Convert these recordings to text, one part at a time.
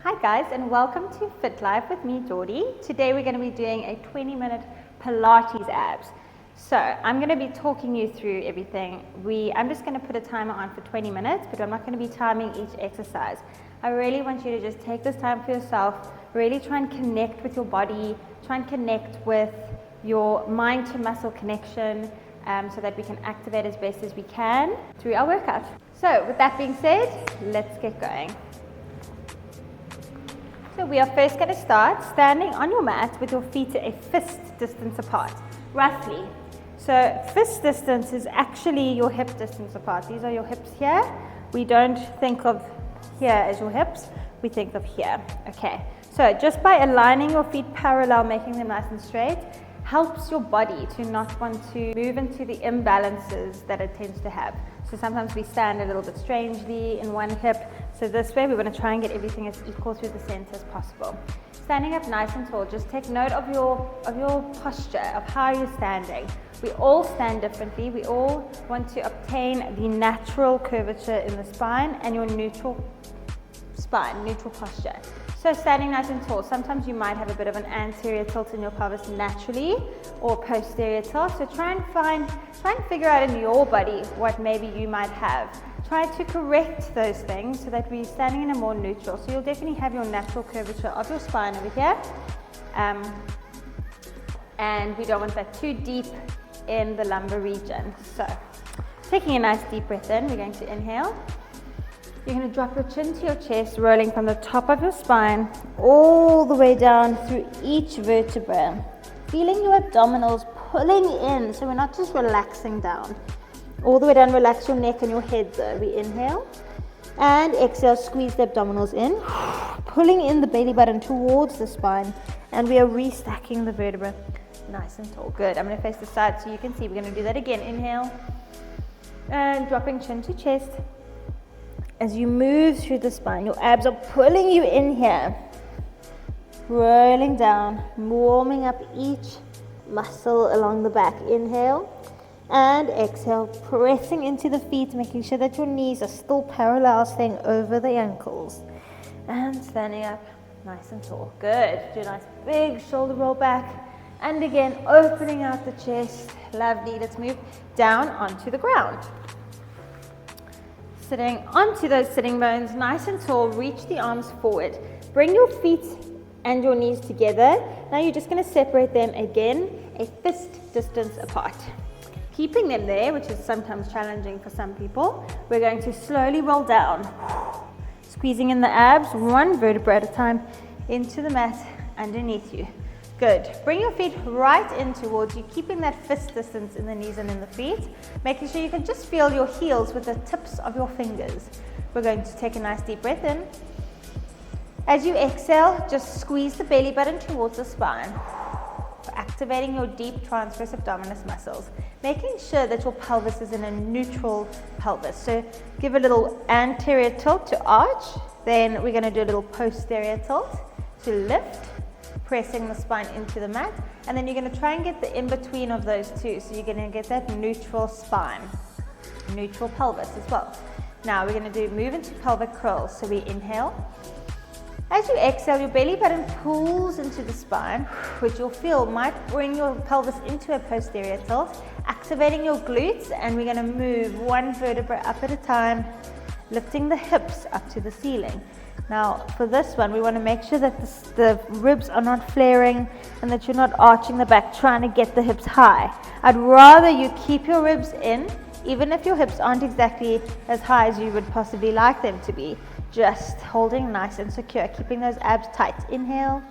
Hi guys, and welcome to Fit Life with me, Geordie. Today we're going to be doing a 20-minute Pilates abs. So I'm going to be talking you through everything. I'm just going to put a timer on for 20 minutes, but I'm not going to be timing each exercise. I really want you to just take this time for yourself, really try and connect with your body, try and connect with your mind to muscle connection, so that we can activate as best as we can through our workout. So with that being said, let's get going. So we are first going to start standing on your mat with your feet a fist distance apart, roughly. So fist distance is actually your hip distance apart. These are your hips here. We don't think of here as your hips, we think of here. Okay, so just by aligning your feet parallel, making them nice and straight, helps your body to not want to move into the imbalances that it tends to have. So sometimes we stand a little bit strangely in one hip. So this way we want to try and get everything as equal through the center as possible. Standing up nice and tall, just take note of your posture, of how you're standing. We all stand differently. We all want to obtain the natural curvature in the spine and your neutral spine, neutral posture. So standing nice and tall, sometimes you might have a bit of an anterior tilt in your pelvis naturally or posterior tilt. So try and figure out in your body what maybe you might have. Try to correct those things so that we're standing in a more neutral. So you'll definitely have your natural curvature of your spine over here. And we don't want that too deep in the lumbar region. So taking a nice deep breath in, we're going to inhale. You're going to drop your chin to your chest, rolling from the top of your spine all the way down through each vertebra. Feeling your abdominals pulling in, so we're not just relaxing down. All the way down, relax your neck and your head though. We inhale and exhale, squeeze the abdominals in, pulling in the belly button towards the spine, and we are restacking the vertebra nice and tall. Good. I'm going to face the side so you can see. We're going to do that again. Inhale and dropping chin to chest. As you move through the spine, your abs are pulling you in here, rolling down, warming up each muscle along the back. Inhale and exhale, pressing into the feet, making sure that your knees are still parallel, staying over the ankles, and standing up nice and tall. Good. Do a nice big shoulder roll back, and again opening out the chest. Lovely. Let's move down onto the ground. Sitting onto those sitting bones, nice and tall, reach the arms forward. Bring your feet and your knees together. Now you're just going to separate them again, a fist distance apart. Keeping them there, which is sometimes challenging for some people, we're going to slowly roll down. Squeezing in the abs, one vertebra at a time, into the mat underneath you. Good. Bring your feet right in towards you, keeping that fist distance in the knees and in the feet, making sure you can just feel your heels with the tips of your fingers. We're going to take a nice deep breath in. As you exhale, just squeeze the belly button towards the spine, activating your deep transverse abdominis muscles, making sure that your pelvis is in a neutral pelvis. So give a little anterior tilt to arch, then we're going to do a little posterior tilt to lift, pressing the spine into the mat, and then you're going to try and get the in-between of those two, so you're going to get that neutral spine, neutral pelvis as well. Now we're going to move into pelvic curls, so we inhale. As you exhale, your belly button pulls into the spine, which you'll feel might bring your pelvis into a posterior tilt, activating your glutes, and we're going to move one vertebra up at a time, lifting the hips up to the ceiling. Now for this one, we want to make sure that the ribs are not flaring and that you're not arching the back, trying to get the hips high. I'd rather you keep your ribs in, even if your hips aren't exactly as high as you would possibly like them to be. Just holding nice and secure, keeping those abs tight. Inhale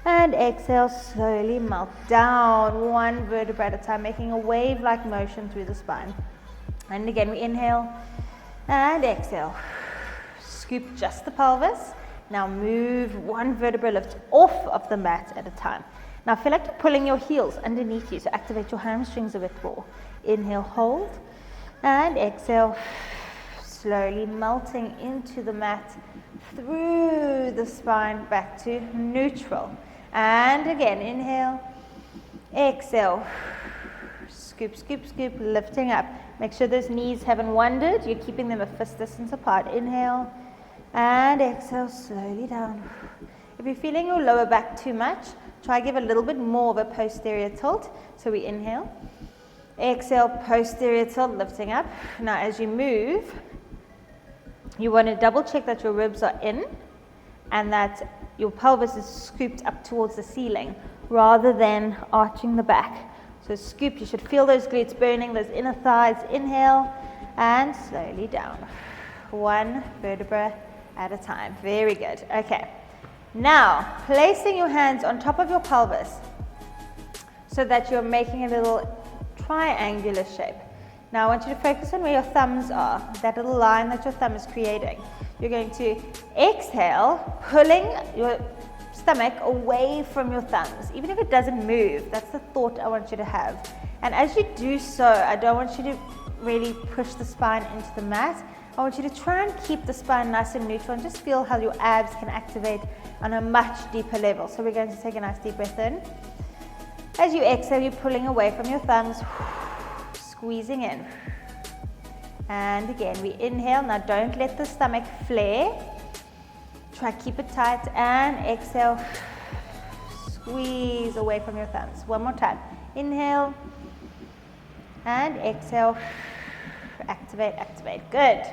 and exhale, slowly melt down one vertebra at a time, making a wave-like motion through the spine. And again, we inhale and exhale. Scoop just the pelvis. Now move one vertebra, lift off of the mat at a time. Now feel like you're pulling your heels underneath you, so activate your hamstrings a bit more. Inhale, hold, and exhale, slowly melting into the mat through the spine back to neutral. And again, inhale, exhale, scoop, scoop, scoop, lifting up. Make sure those knees haven't wandered. You're keeping them a fist distance apart. Inhale And exhale slowly down. If you're feeling your lower back too much, try give a little bit more of a posterior tilt. So we inhale, exhale, posterior tilt, lifting up. Now as you move, you want to double check that your ribs are in and that your pelvis is scooped up towards the ceiling rather than arching the back. So scoop, you should feel those glutes burning, those inner thighs. Inhale and slowly down. One vertebra at a time. Very good. Okay. Now, placing your hands on top of your pelvis so that you're making a little triangular shape. Now, I want you to focus on where your thumbs are, that little line that your thumb is creating. You're going to exhale, pulling your stomach away from your thumbs, even if it doesn't move. That's the thought I want you to have. And as you do so, I don't want you to really push the spine into the mat. I want you to try and keep the spine nice and neutral and just feel how your abs can activate on a much deeper level. So we're going to take a nice deep breath in. As you exhale, you're pulling away from your thumbs, squeezing in. And again, we inhale. Now don't let the stomach flare. Try keep it tight and exhale. Squeeze away from your thumbs. One more time. Inhale and exhale. Activate, activate. Good.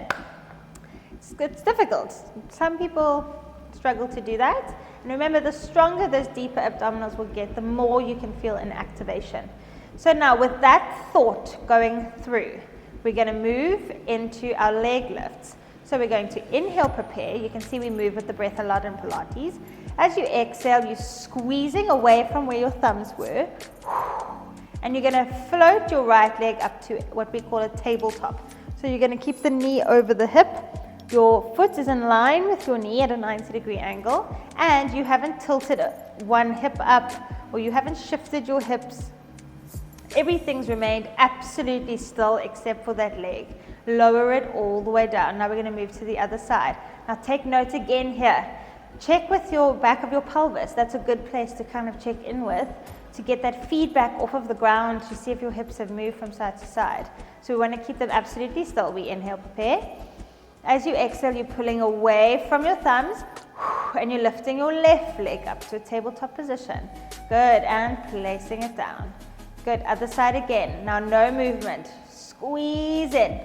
It's difficult. Some people struggle to do that. And remember, the stronger those deeper abdominals will get, the more you can feel an activation. So now with that thought going through, we're going to move into our leg lifts. So we're going to inhale, prepare. You can see we move with the breath a lot in Pilates. As you exhale, you're squeezing away from where your thumbs were. And you're going to float your right leg up to what we call a tabletop. So you're going to keep the knee over the hip. Your foot is in line with your knee at a 90-degree angle. And you haven't tilted one hip up or you haven't shifted your hips. Everything's remained absolutely still except for that leg. Lower it all the way down. Now we're going to move to the other side. Now take note again here. Check with your back of your pelvis. That's a good place to kind of check in with, to get that feedback off of the ground to see if your hips have moved from side to side. So we want to keep them absolutely still. We inhale, prepare. As you exhale, you're pulling away from your thumbs and you're lifting your left leg up to a tabletop position. Good, and placing it down. Good, other side again. Now no movement. Squeeze in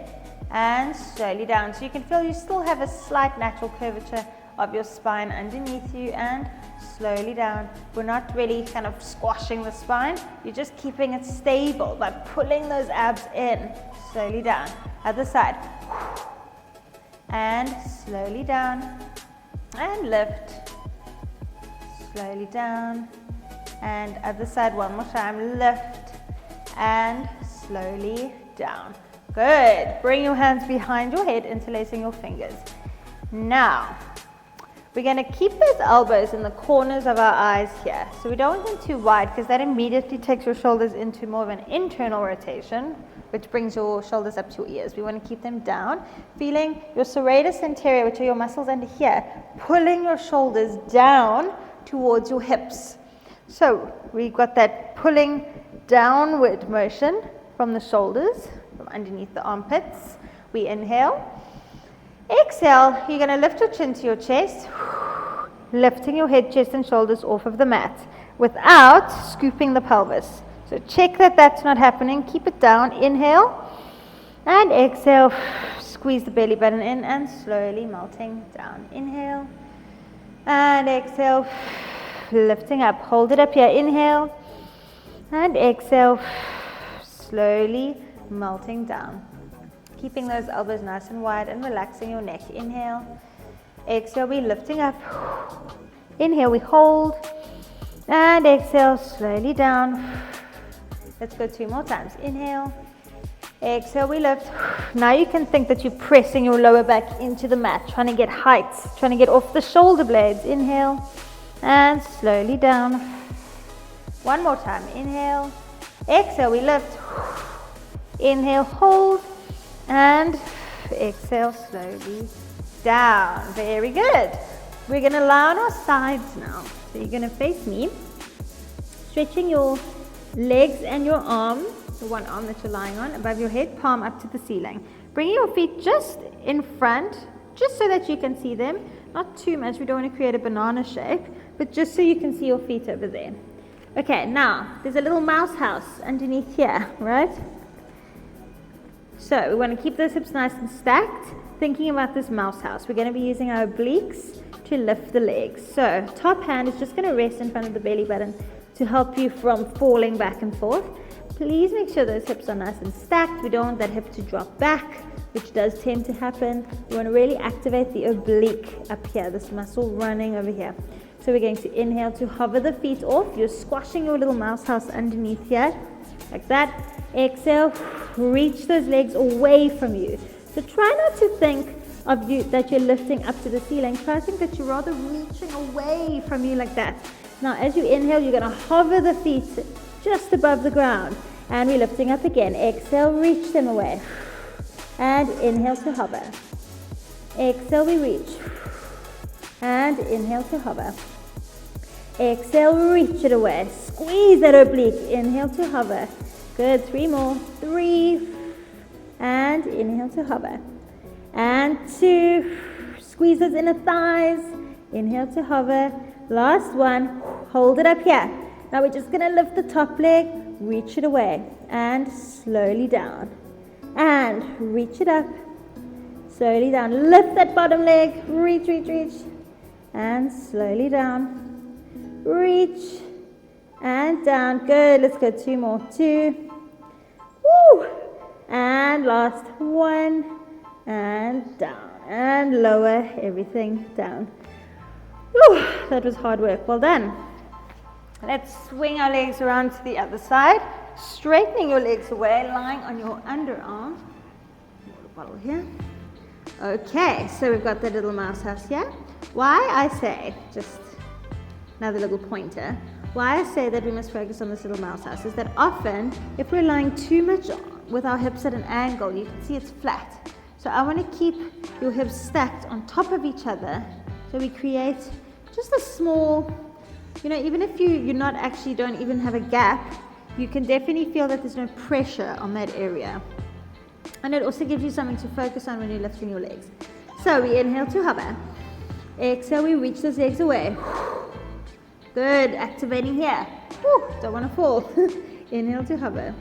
and slowly down. So you can feel you still have a slight natural curvature of your spine underneath you, and slowly down. We're not really kind of squashing the spine. You're just keeping it stable by pulling those abs in. Slowly down. Other side. And slowly down. And lift. Slowly down. And other side one more time. Lift. And slowly down. Good. Bring your hands behind your head, interlacing your fingers. Now, we're going to keep those elbows in the corners of our eyes here. So we don't want them too wide because that immediately takes your shoulders into more of an internal rotation, which brings your shoulders up to your ears. We want to keep them down, feeling your serratus anterior, which are your muscles under here, pulling your shoulders down towards your hips. So we've got that pulling downward motion from the shoulders, from underneath the armpits. We inhale. Exhale, you're going to lift your chin to your chest, lifting your head, chest, and shoulders off of the mat without scooping the pelvis. So check that that's not happening. Keep it down. Inhale and exhale. Squeeze the belly button in and slowly melting down. Inhale and exhale. Lifting up. Hold it up here. Inhale and exhale. Slowly melting down. Keeping those elbows nice and wide and relaxing your neck. Inhale. Exhale, we're lifting up. Inhale, we hold. And exhale, slowly down. Let's go 2 more times. Inhale. Exhale, we lift. Now you can think that you're pressing your lower back into the mat, trying to get height, trying to get off the shoulder blades. Inhale. And slowly down. One more time. Inhale. Exhale, we lift. Inhale, hold. And exhale slowly down. Very good. We're going to lie on our sides now. So you're going to face me, stretching your legs and your arm, the one arm that you're lying on, above your head, palm up to the ceiling. Bringing your feet just in front just so that you can see them. Not too much, we don't want to create a banana shape, but just so you can see your feet over there. Okay, now, there's a little mouse house underneath here, right? So we want to keep those hips nice and stacked. Thinking about this mouse house, we're going to be using our obliques to lift the legs. So top hand is just going to rest in front of the belly button to help you from falling back and forth. Please make sure those hips are nice and stacked. We don't want that hip to drop back, which does tend to happen. We want to really activate the oblique up here, this muscle running over here. So we're going to inhale to hover the feet off. You're squashing your little mouse house underneath here, like that. Exhale, reach those legs away from you. So try not to think of you that you're lifting up to the ceiling. Try to think that you're rather reaching away from you like that. Now as you inhale, you're going to hover the feet just above the ground. And we're lifting up again. Exhale, reach them away. And inhale to hover. Exhale, we reach. And inhale to hover. Exhale, reach it away. Squeeze that oblique. Inhale to hover. Good, 3 more. 3. And inhale to hover. And 2. Squeeze those inner thighs. Inhale to hover. Last one. Hold it up here. Now we're just going to lift the top leg. Reach it away. And slowly down. And reach it up. Slowly down. Lift that bottom leg. Reach, reach, reach. And slowly down. Reach. And down. Good. Let's go 2 more. 2. Woo. And last 1. And down. And lower everything down. Woo. That was hard work. Well done. Let's swing our legs around to the other side. Straightening your legs away, lying on your underarm. Water bottle here. Okay, so we've got that little mouse house here. Why I say, just another little pointer, why I say that we must focus on this little mouse house is that often, if we're lying too much with our hips at an angle, you can see it's flat. So I want to keep your hips stacked on top of each other, so we create just a small, even if you're not actually, don't even have a gap, you can definitely feel that there's no pressure on that area. And it also gives you something to focus on when you're lifting your legs. So we inhale to hover. Exhale, we reach those legs away. Good, activating here. Woo, don't want to fall. Inhale to hover.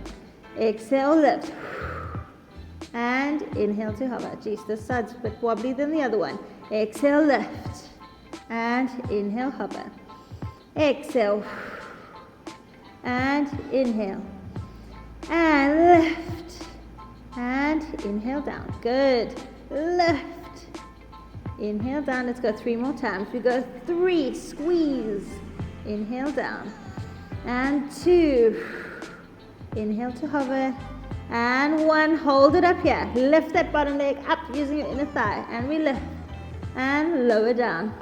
Exhale, lift. And inhale to hover. Geez, this side's a bit wobbly than the other one. Exhale, lift. And inhale, hover. Exhale. And inhale. And lift. And inhale down. Good. Lift. Inhale down. Let's go 3 more times. We go 3. Squeeze. Inhale down. And 2. Inhale to hover. And 1. Hold it up here. Lift that bottom leg up using your inner thigh. And we lift. And lower down.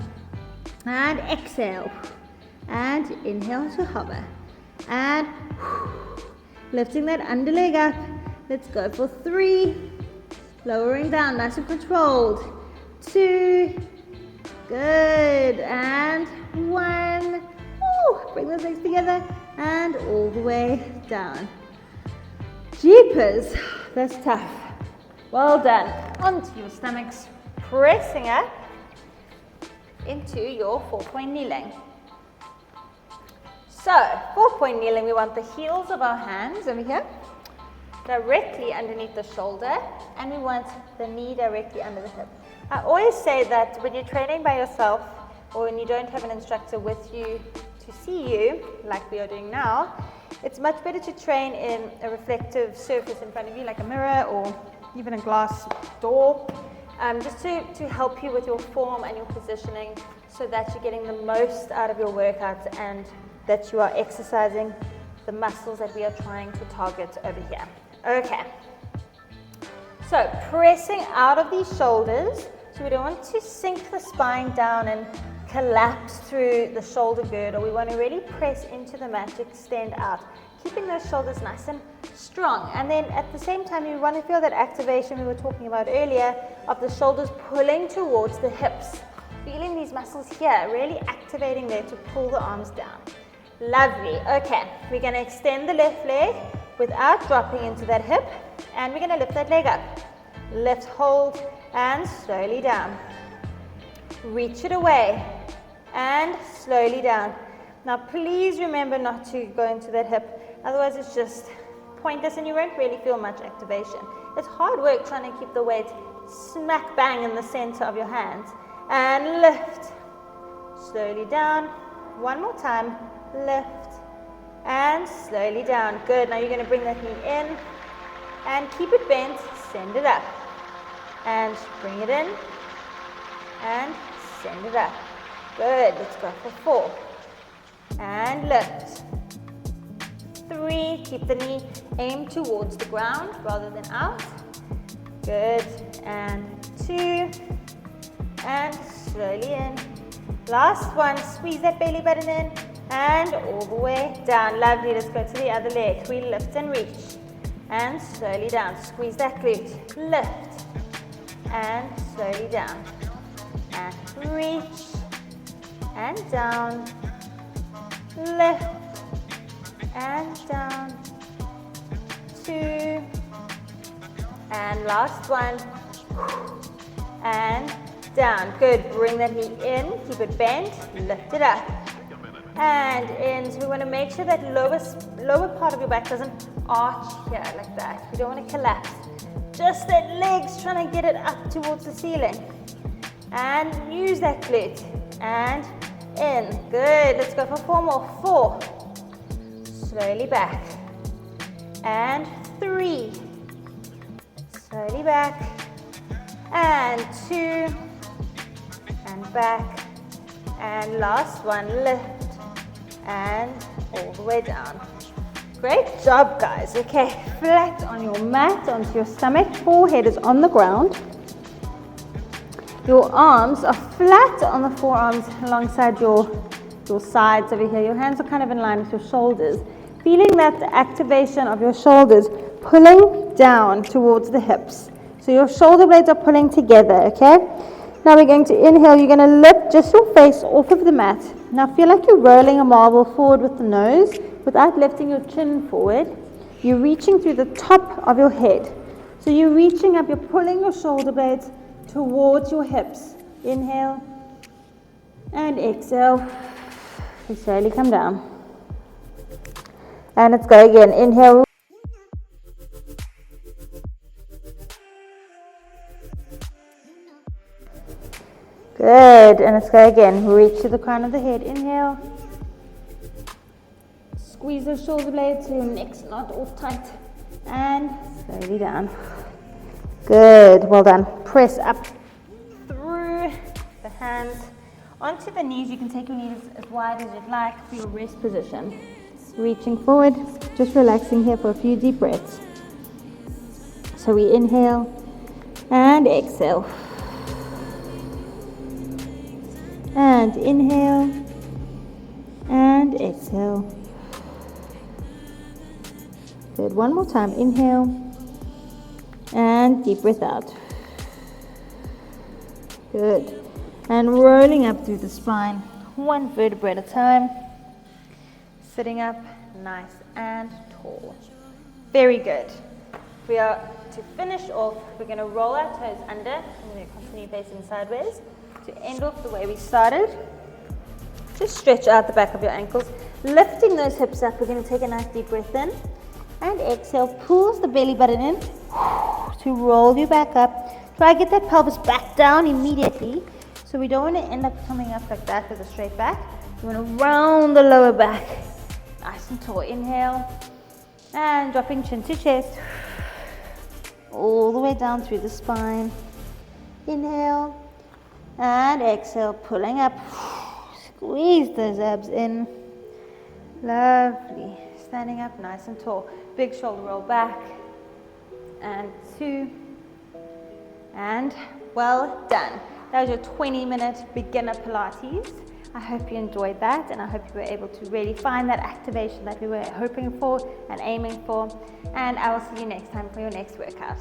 And exhale. And inhale to hover. And lifting that under leg up. Let's go for 3. Lowering down, nice and controlled. 2. Good. And 1. Woo. Bring those legs together. And all the way down. Jeepers. That's tough. Well done. Onto your stomachs. Pressing up into your 4-point kneeling. So, 4-point kneeling, we want the heels of our hands over here, directly underneath the shoulder, and we want the knee directly under the hip. I always say that when you're training by yourself, or when you don't have an instructor with you to see you, like we are doing now, it's much better to train in a reflective surface in front of you, like a mirror or even a glass door, just to help you with your form and your positioning so that you're getting the most out of your workouts and that you are exercising the muscles that we are trying to target over here. Okay. So pressing out of these shoulders. So we don't want to sink the spine down and collapse through the shoulder girdle. We want to really press into the mat to extend out, keeping those shoulders nice and strong. And then at the same time, you want to feel that activation we were talking about earlier of the shoulders pulling towards the hips. Feeling these muscles here, really activating there to pull the arms down. Lovely. Okay, we're going to extend the left leg without dropping into that hip, and we're going to lift that leg up. Lift, hold, and slowly down. Reach it away and slowly down. Now please remember not to go into that hip, otherwise it's just pointless and you won't really feel much activation. It's hard work trying to keep the weight smack bang in the center of your hands. And lift, slowly down. One more time, lift and slowly down. Good, now you're going to bring that knee in and keep it bent, send it up. And bring it in and send it up. Good, let's go for 4. And lift. 3, keep the knee aimed towards the ground rather than out. Good, and 2, and slowly in. Last one, squeeze that belly button in, and all the way down. Lovely, let's go to the other leg. We lift and reach, and slowly down. Squeeze that glute, lift, and slowly down. And reach, and down, lift, and down, 2, and last one, and down. Good, bring that knee in, keep it bent, lift it up, and in. So we want to make sure that lower part of your back doesn't arch here like that. You don't want to collapse. Just that legs trying to get it up towards the ceiling. And use that glute, and in. Good, let's go for 4 more. 4. Slowly back, and 3, slowly back, and 2, and back, and last one, lift, and all the way down. Great job, guys. Okay, flat on your mat, onto your stomach, forehead is on the ground. Your arms are flat on the forearms alongside your sides over here. Your hands are kind of in line with your shoulders. Feeling that activation of your shoulders pulling down towards the hips. So your shoulder blades are pulling together, okay? Now we're going to inhale. You're going to lift just your face off of the mat. Now feel like you're rolling a marble forward with the nose without lifting your chin forward. You're reaching through the top of your head. So you're reaching up, you're pulling your shoulder blades towards your hips. Inhale and exhale. You slowly come down. And let's go again. Inhale. Good. And let's go again. Reach to the crown of the head. Inhale. Squeeze the shoulder blades so your neck's not all tight. And slowly down. Good. Well done. Press up through the hands onto the knees. You can take your knees as wide as you'd like for your rest position. Reaching forward, just relaxing here for a few deep breaths. So we inhale and exhale. And inhale and exhale. Good. One more time. Inhale and deep breath out. Good. And rolling up through the spine, one vertebra at a time. Sitting up nice and tall. Very good. We are to finish off, we're going to roll our toes under. I'm going to continue facing sideways to end off the way we started. Just stretch out the back of your ankles. Lifting those hips up, we're going to take a nice deep breath in. And exhale, pulls the belly button in to roll you back up. Try to get that pelvis back down immediately. So we don't want to end up coming up like that with a straight back. We want to round the lower back. Nice and tall. Inhale. And dropping chin to chest. All the way down through the spine. Inhale. And exhale, pulling up. Squeeze those abs in. Lovely. Standing up nice and tall. Big shoulder roll back. And 2. And well done. That was your 20-minute beginner Pilates. I hope you enjoyed that, and I hope you were able to really find that activation that we were hoping for and aiming for. And I will see you next time for your next workout.